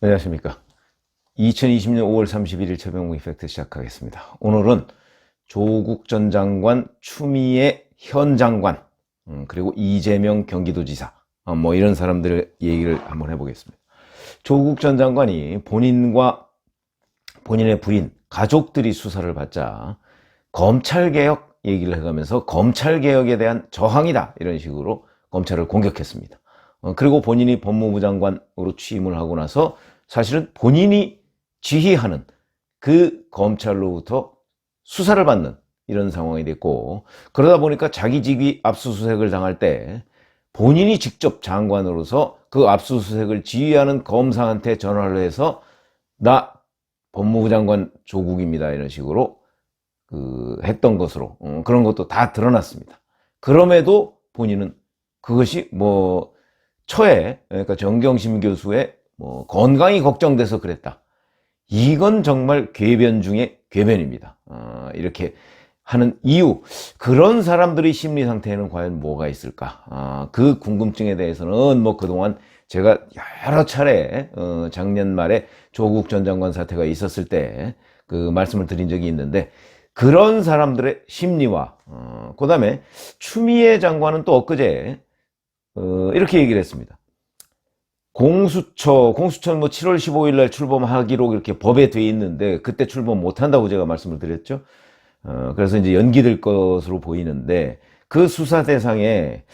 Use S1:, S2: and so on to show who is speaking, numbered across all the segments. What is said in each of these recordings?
S1: 안녕하십니까. 2020년 5월 31일 최병무 이펙트 시작하겠습니다. 오늘은 조국 전 장관 추미애 현 장관, 그리고 이재명 경기도지사, 뭐 이런 사람들의 얘기를 한번 해보겠습니다. 조국 전 장관이 본인과 본인의 부인, 가족들이 수사를 받자 검찰개혁 얘기를 해가면서 검찰개혁에 대한 저항이다, 이런 식으로 검찰을 공격했습니다. 그리고 본인이 법무부 장관으로 취임을 하고 나서 사실은 본인이 지휘하는 그 검찰로부터 수사를 받는 이런 상황이 됐고, 그러다 보니까 자기 직위 압수수색을 당할 때 본인이 직접 장관으로서 그 압수수색을 지휘하는 검사한테 전화를 해서 나 법무부 장관 조국입니다, 이런 식으로 했던 것으로 그런 것도 다 드러났습니다. 그럼에도 본인은 그것이 그러니까 정경심 교수의 건강이 걱정돼서 그랬다. 이건 정말 궤변 중에 궤변입니다. 이렇게 하는 이유, 그런 사람들의 심리 상태에는 과연 뭐가 있을까? 그 궁금증에 대해서는 그동안 제가 여러 차례 작년 말에 조국 전 장관 사태가 있었을 때 그 말씀을 드린 적이 있는데, 그런 사람들의 심리와 그 다음에 추미애 장관은 또 엊그제 이렇게 얘기를 했습니다. 공수처는 7월 15일 날 출범하기로 이렇게 법에 돼 있는데 그때 출범 못 한다고 제가 말씀을 드렸죠. 그래서 이제 연기될 것으로 보이는데, 그 수사 대상에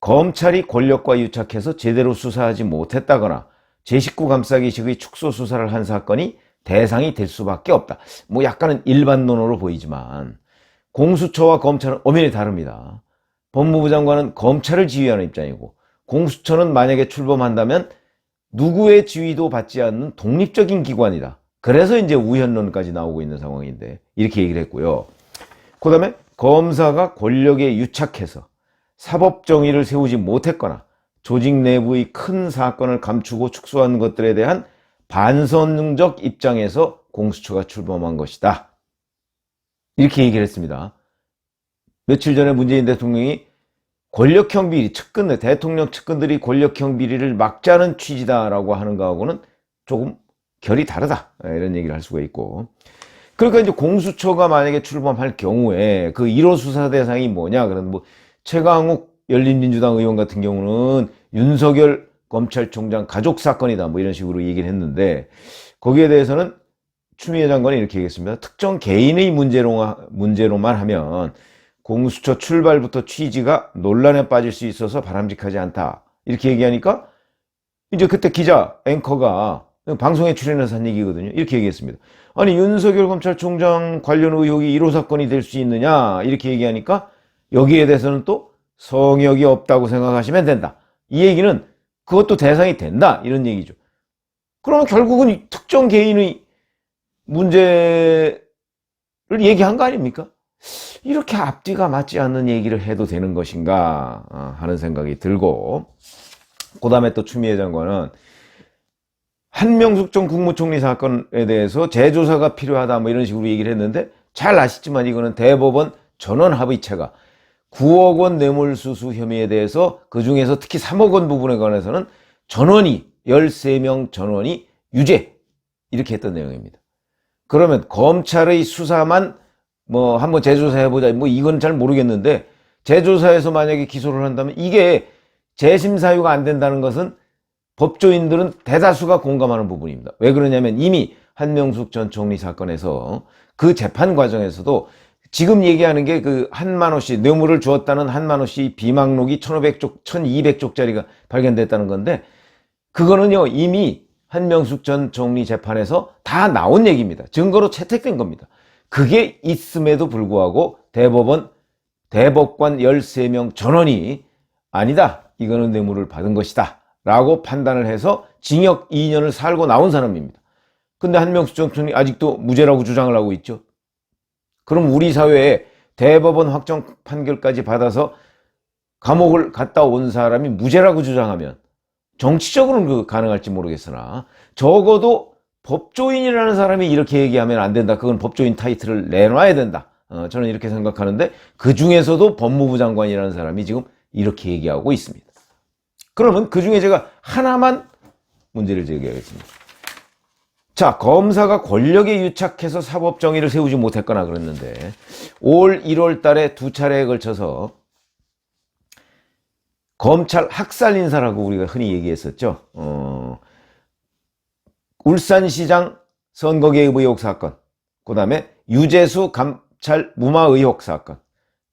S1: 검찰이 권력과 유착해서 제대로 수사하지 못했다거나 제19 감싸기식의 축소 수사를 한 사건이 대상이 될 수밖에 없다. 약간은 일반론으로 보이지만 공수처와 검찰은 엄연히 다릅니다. 법무부 장관은 검찰을 지휘하는 입장이고, 공수처는 만약에 출범한다면 누구의 지휘도 받지 않는 독립적인 기관이다. 그래서 이제 우현론까지 나오고 있는 상황인데, 이렇게 얘기를 했고요. 그 다음에 검사가 권력에 유착해서 사법 정의를 세우지 못했거나 조직 내부의 큰 사건을 감추고 축소한 것들에 대한 반선적 입장에서 공수처가 출범한 것이다. 이렇게 얘기를 했습니다. 며칠 전에 문재인 대통령이 권력형 비리, 대통령 측근들이 권력형 비리를 막자는 취지다라고 하는 거하고는 조금 결이 다르다, 이런 얘기를 할 수가 있고, 그러니까 이제 공수처가 만약에 출범할 경우에 그 1호 수사 대상이 뭐냐, 그런 최강욱 열린민주당 의원 같은 경우는 윤석열 검찰총장 가족 사건이다, 이런 식으로 얘기를 했는데, 거기에 대해서는 추미애 장관이 이렇게 얘기했습니다. 특정 개인의 문제로만 하면 공수처 출발부터 취지가 논란에 빠질 수 있어서 바람직하지 않다, 이렇게 얘기하니까 이제 그때 기자 앵커가 방송에 출연해서 한 얘기거든요. 이렇게 얘기했습니다. 아니, 윤석열 검찰총장 관련 의혹이 1호 사건이 될 수 있느냐, 이렇게 얘기하니까 여기에 대해서는 또 성역이 없다고 생각하시면 된다. 이 얘기는 그것도 대상이 된다, 이런 얘기죠. 그러면 결국은 특정 개인의 문제를 얘기한 거 아닙니까? 이렇게 앞뒤가 맞지 않는 얘기를 해도 되는 것인가 하는 생각이 들고, 그 다음에 또 추미애 장관은 한명숙 전 국무총리 사건에 대해서 재조사가 필요하다, 이런 식으로 얘기를 했는데, 잘 아시지만 이거는 대법원 전원합의체가 9억 원 뇌물수수 혐의에 대해서 그 중에서 특히 3억 원 부분에 관해서는 13명 전원이 유죄, 이렇게 했던 내용입니다. 그러면 검찰의 수사만 한번 재조사해보자, 이건 잘 모르겠는데, 재조사에서 만약에 기소를 한다면 이게 재심 사유가 안 된다는 것은 법조인들은 대다수가 공감하는 부분입니다. 왜 그러냐면 이미 한명숙 전 총리 사건에서 그 재판 과정에서도 지금 얘기하는 게 그 한만호 씨, 뇌물을 주었다는 한만호 씨 비망록이 1200쪽짜리가 발견됐다는 건데, 그거는요 이미 한명숙 전 총리 재판에서 다 나온 얘기입니다. 증거로 채택된 겁니다. 그게 있음에도 불구하고 대법관 13명 전원이 아니다, 이거는 뇌물을 받은 것이다 라고 판단을 해서 징역 2년을 살고 나온 사람입니다. 근데 한명숙 전 총리 아직도 무죄라고 주장을 하고 있죠. 그럼 우리 사회에 대법원 확정 판결까지 받아서 감옥을 갔다 온 사람이 무죄라고 주장하면 정치적으로는 가능할지 모르겠으나, 적어도 법조인이라는 사람이 이렇게 얘기하면 안 된다, 그건 법조인 타이틀을 내놔야 된다, 저는 이렇게 생각하는데, 그 중에서도 법무부 장관이라는 사람이 지금 이렇게 얘기하고 있습니다. 그러면 그 중에 제가 하나만 문제를 제기하겠습니다. 자, 검사가 권력에 유착해서 사법정의를 세우지 못했거나 그랬는데 올 1월 달에 2차례에 걸쳐서 검찰 학살 인사라고 우리가 흔히 얘기했었죠. 울산시장 선거 개입 의혹 사건, 그 다음에 유재수 감찰 무마 의혹 사건,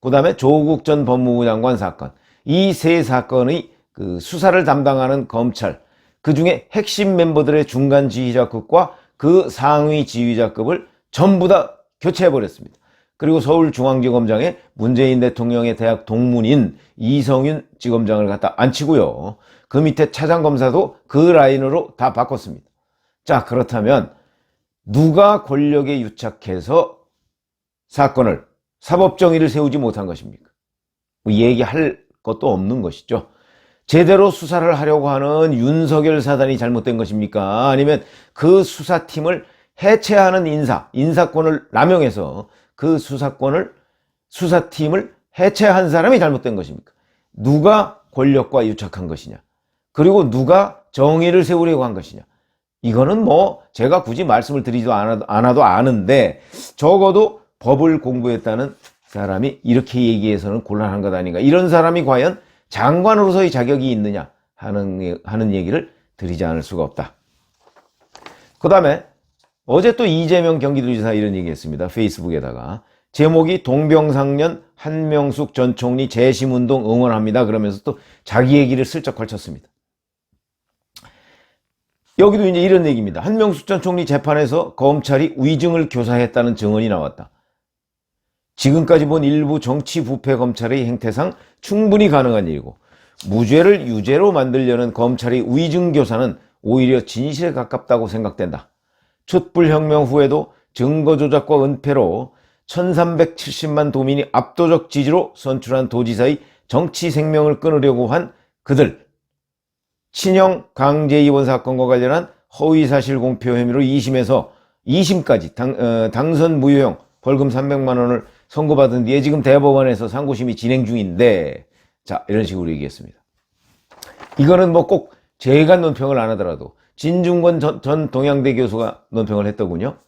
S1: 그 다음에 조국 전 법무부 장관 사건, 이 세 사건의 그 수사를 담당하는 검찰, 그 중에 핵심 멤버들의 중간 지휘자급과 그 상위 지휘자급을 전부 다 교체해버렸습니다. 그리고 서울중앙지검장에 문재인 대통령의 대학 동문인 이성윤 지검장을 갖다 앉히고요. 그 밑에 차장검사도 그 라인으로 다 바꿨습니다. 자, 그렇다면 누가 권력에 유착해서 사건을, 사법정의를 세우지 못한 것입니까? 뭐 얘기할 것도 없는 것이죠. 제대로 수사를 하려고 하는 윤석열 사단이 잘못된 것입니까? 아니면 그 수사팀을 해체하는 인사권을 남용해서 그 수사팀을 해체한 사람이 잘못된 것입니까? 누가 권력과 유착한 것이냐? 그리고 누가 정의를 세우려고 한 것이냐? 이거는 뭐 제가 굳이 말씀을 드리지도 않아도 아는데, 적어도 법을 공부했다는 사람이 이렇게 얘기해서는 곤란한 것 아닌가. 이런 사람이 과연 장관으로서의 자격이 있느냐 하는 얘기를 드리지 않을 수가 없다. 그 다음에 어제 또 이재명 경기도지사 이런 얘기했습니다. 페이스북에다가. 제목이 동병상련 한명숙 전 총리 재심운동 응원합니다. 그러면서 또 자기 얘기를 슬쩍 걸쳤습니다. 여기도 이제 이런 얘기입니다. 한명숙 전 총리 재판에서 검찰이 위증을 교사했다는 증언이 나왔다. 지금까지 본 일부 정치 부패 검찰의 행태상 충분히 가능한 일이고, 무죄를 유죄로 만들려는 검찰의 위증 교사는 오히려 진실에 가깝다고 생각된다. 촛불혁명 후에도 증거 조작과 은폐로 1370만 도민이 압도적 지지로 선출한 도지사의 정치 생명을 끊으려고 한 그들, 친형 강제 입원 사건과 관련한 허위사실 공표 혐의로 2심에서 2심까지 당선 무효형 벌금 300만 원을 선고받은 뒤에 지금 대법원에서 상고심이 진행 중인데, 자, 이런 식으로 얘기했습니다. 이거는 뭐 꼭 제가 논평을 안 하더라도 진중권 전 동양대 교수가 논평을 했더군요.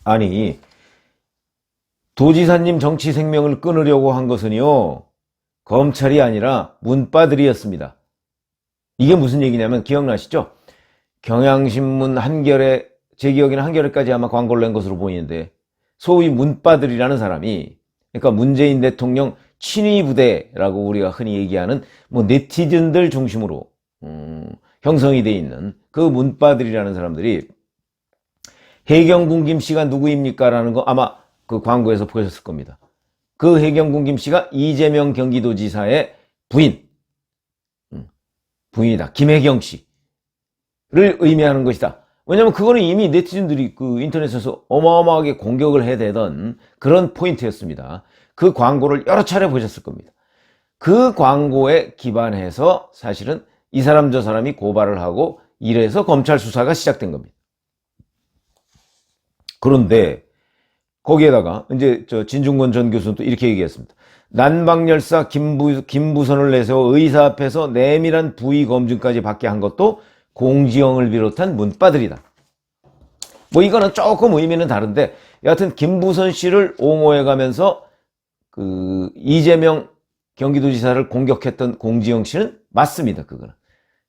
S1: 아니, 도지사님 정치 생명을 끊으려고 한 것은요, 검찰이 아니라 문바들이었습니다. 이게 무슨 얘기냐면 기억나시죠? 경향신문 한겨레, 제 기억에는 한겨레까지 아마 광고를 낸 것으로 보이는데, 소위 문바들이라는 사람이, 그러니까 문재인 대통령 친위 부대라고 우리가 흔히 얘기하는 뭐 네티즌들 중심으로 형성이 돼 있는 그 문바들이라는 사람들이 해경군 김씨가 누구입니까? 라는 거 아마 그 광고에서 보셨을 겁니다. 그 해경군 김씨가 이재명 경기도지사의 부인이다. 김혜경 씨를 의미하는 것이다. 왜냐면 그거는 이미 네티즌들이 그 인터넷에서 어마어마하게 공격을 해대던 그런 포인트였습니다. 그 광고를 여러 차례 보셨을 겁니다. 그 광고에 기반해서 사실은 이 사람 저 사람이 고발을 하고 이래서 검찰 수사가 시작된 겁니다. 그런데 거기에다가 이제 저 진중권 전 교수는 또 이렇게 얘기했습니다. 난방열사 김부선을 내세워 의사 앞에서 내밀한 부위 검증까지 받게 한 것도 공지영을 비롯한 문바들이다. 뭐 이거는 조금 의미는 다른데, 여하튼 김부선 씨를 옹호해가면서 그 이재명 경기도지사를 공격했던 공지영 씨는 맞습니다. 그거는.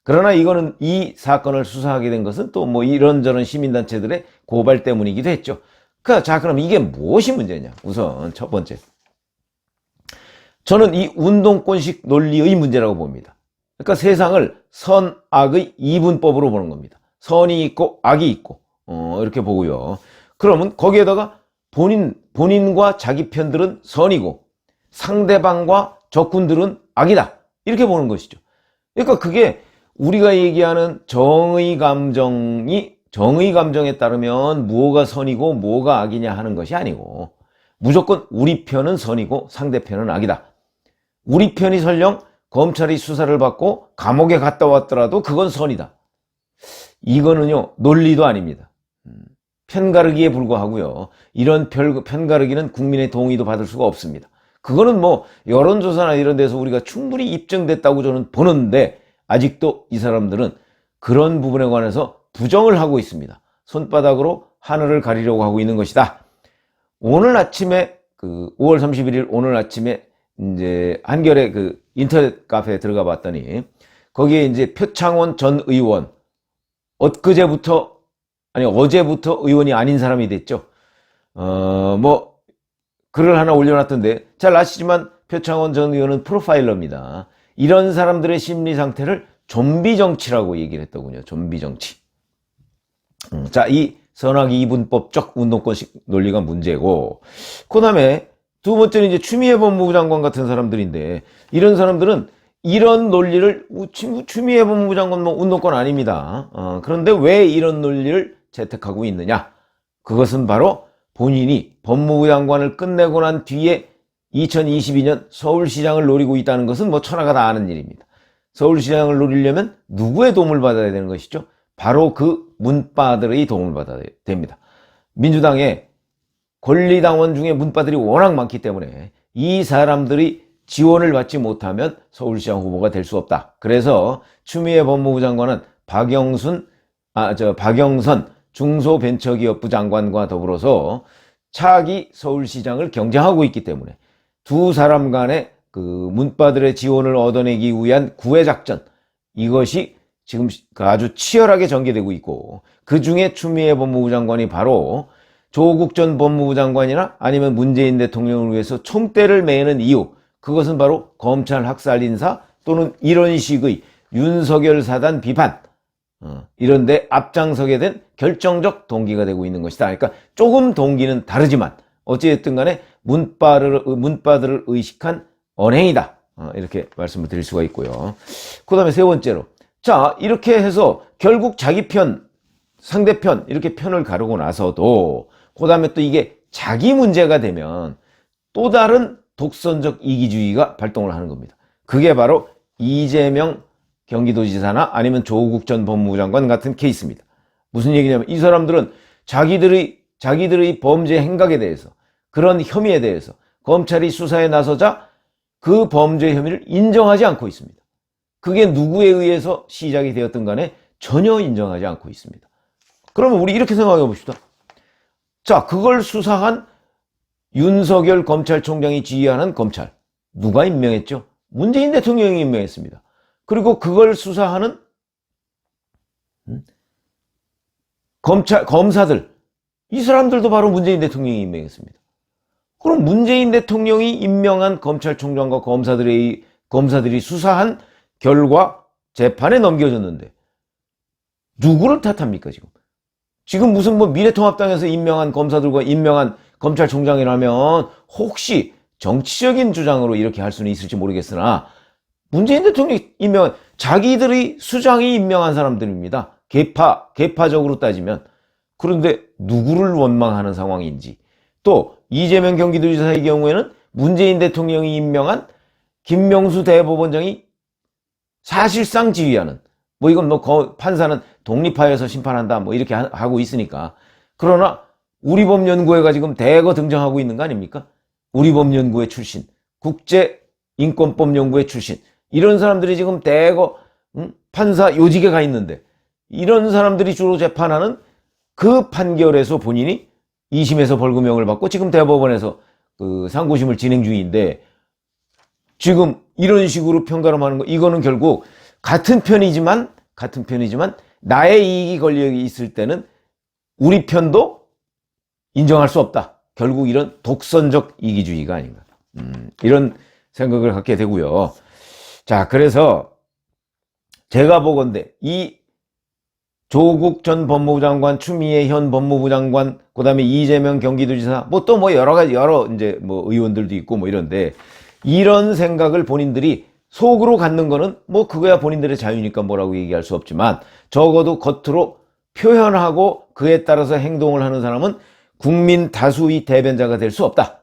S1: 그러나 이거는 이 사건을 수사하게 된 것은 또 뭐 이런저런 시민단체들의 고발 때문이기도 했죠. 자, 그럼 이게 무엇이 문제냐? 우선 첫 번째, 저는 이 운동권식 논리의 문제라고 봅니다. 그러니까 세상을 선, 악의 이분법으로 보는 겁니다. 선이 있고 악이 있고 이렇게 보고요. 그러면 거기에다가 본인과 자기 편들은 선이고 상대방과 적군들은 악이다, 이렇게 보는 것이죠. 그러니까 그게 우리가 얘기하는 정의 감정에 따르면 무엇가 선이고 무엇가 악이냐 하는 것이 아니고, 무조건 우리 편은 선이고 상대편은 악이다. 우리 편이 설령 검찰이 수사를 받고 감옥에 갔다 왔더라도 그건 선이다. 이거는요, 논리도 아닙니다. 편가르기에 불과하고요. 이런 편가르기는 국민의 동의도 받을 수가 없습니다. 그거는 뭐 여론조사나 이런 데서 우리가 충분히 입증됐다고 저는 보는데, 아직도 이 사람들은 그런 부분에 관해서 부정을 하고 있습니다. 손바닥으로 하늘을 가리려고 하고 있는 것이다. 오늘 아침에 5월 31일 오늘 아침에 이제 한겨레 인터넷 카페에 들어가 봤더니 거기에 이제 표창원 전 의원 어제부터 의원이 아닌 사람이 됐죠. 글을 하나 올려놨던데 잘 아시지만 표창원 전 의원은 프로파일러입니다. 이런 사람들의 심리 상태를 좀비 정치라고 얘기를 했더군요. 좀비 정치. 자, 이 선악이 이분법적 운동권식 논리가 문제고, 그 다음에 두 번째는 이제 추미애 법무부 장관 같은 사람들인데, 이런 사람들은 이런 논리를, 추미애 법무부 장관 뭐 운동권 아닙니다. 그런데 왜 이런 논리를 채택하고 있느냐? 그것은 바로 본인이 법무부 장관을 끝내고 난 뒤에 2022년 서울시장을 노리고 있다는 것은 뭐 천하가 다 아는 일입니다. 서울시장을 노리려면 누구의 도움을 받아야 되는 것이죠? 바로 그 문바들의 도움을 받아야 됩니다. 민주당의 권리당원 중에 문바들이 워낙 많기 때문에 이 사람들이 지원을 받지 못하면 서울시장 후보가 될 수 없다. 그래서 추미애 법무부 장관은 박영선 중소벤처기업부 장관과 더불어서 차기 서울시장을 경쟁하고 있기 때문에 두 사람 간의 문바들의 지원을 얻어내기 위한 구애작전, 이것이 지금 아주 치열하게 전개되고 있고, 그 중에 추미애 법무부 장관이 바로 조국 전 법무부 장관이나 아니면 문재인 대통령을 위해서 총대를 매는 이유, 그것은 바로 검찰 학살 인사 또는 이런 식의 윤석열 사단 비판, 이런데 앞장서게 된 결정적 동기가 되고 있는 것이다. 그러니까 조금 동기는 다르지만 어찌됐든 간에 문바들을 의식한 언행이다. 이렇게 말씀을 드릴 수가 있고요. 그 다음에 세 번째로, 자, 이렇게 해서 결국 자기 편, 상대편 이렇게 편을 가르고 나서도 그 다음에 또 이게 자기 문제가 되면 또 다른 독선적 이기주의가 발동을 하는 겁니다. 그게 바로 이재명 경기도지사나 아니면 조국 전 법무부 장관 같은 케이스입니다. 무슨 얘기냐면 이 사람들은 자기들의 범죄 행각에 대해서, 그런 혐의에 대해서 검찰이 수사에 나서자 그 범죄 혐의를 인정하지 않고 있습니다. 그게 누구에 의해서 시작이 되었든 간에 전혀 인정하지 않고 있습니다. 그러면 우리 이렇게 생각해 봅시다. 자, 그걸 수사한 윤석열 검찰총장이 지휘하는 검찰, 누가 임명했죠? 문재인 대통령이 임명했습니다. 그리고 그걸 수사하는 검사들, 이 사람들도 바로 문재인 대통령이 임명했습니다. 그럼 문재인 대통령이 임명한 검찰총장과 검사들이 수사한 결과 재판에 넘겨졌는데 누구를 탓합니까 지금? 지금 무슨 미래통합당에서 임명한 검사들과 임명한 검찰총장이라면 혹시 정치적인 주장으로 이렇게 할 수는 있을지 모르겠으나 문재인 대통령이 임명한 자기들의 수장이 임명한 사람들입니다. 계파적으로 따지면. 그런데 누구를 원망하는 상황인지, 또 이재명 경기도지사의 경우에는 문재인 대통령이 임명한 김명수 대법원장이 사실상 지휘하는, 이건 판사는 독립하여서 심판한다 이렇게 하고 있으니까. 그러나 우리법연구회가 지금 대거 등장하고 있는 거 아닙니까? 우리법연구회 출신, 국제인권법연구회 출신, 이런 사람들이 지금 대거 판사 요직에 가 있는데, 이런 사람들이 주로 재판하는 그 판결에서 본인이 2심에서 벌금형을 받고 지금 대법원에서 상고심을 진행 중인데, 지금 이런 식으로 평가를 거, 이거는 결국 같은 편이지만 나의 이익이 걸려 있을 때는 우리 편도 인정할 수 없다. 결국 이런 독선적 이기주의가 아닌가. 이런 생각을 갖게 되고요. 자, 그래서 제가 보건대 이 조국 전 법무부 장관, 추미애 현 법무부 장관, 그 다음에 이재명 경기도지사, 여러 의원들도 있고 이런데, 이런 생각을 본인들이 속으로 갖는 거는 그거야 본인들의 자유니까 뭐라고 얘기할 수 없지만, 적어도 겉으로 표현하고 그에 따라서 행동을 하는 사람은 국민 다수의 대변자가 될 수 없다.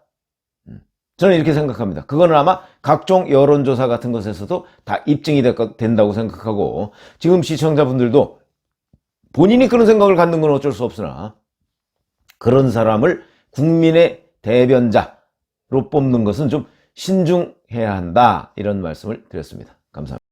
S1: 저는 이렇게 생각합니다. 그거는 아마 각종 여론조사 같은 것에서도 다 입증이 된다고 생각하고, 지금 시청자분들도 본인이 그런 생각을 갖는 건 어쩔 수 없으나 그런 사람을 국민의 대변자로 뽑는 것은 좀 신중해야 한다, 이런 말씀을 드렸습니다. 감사합니다.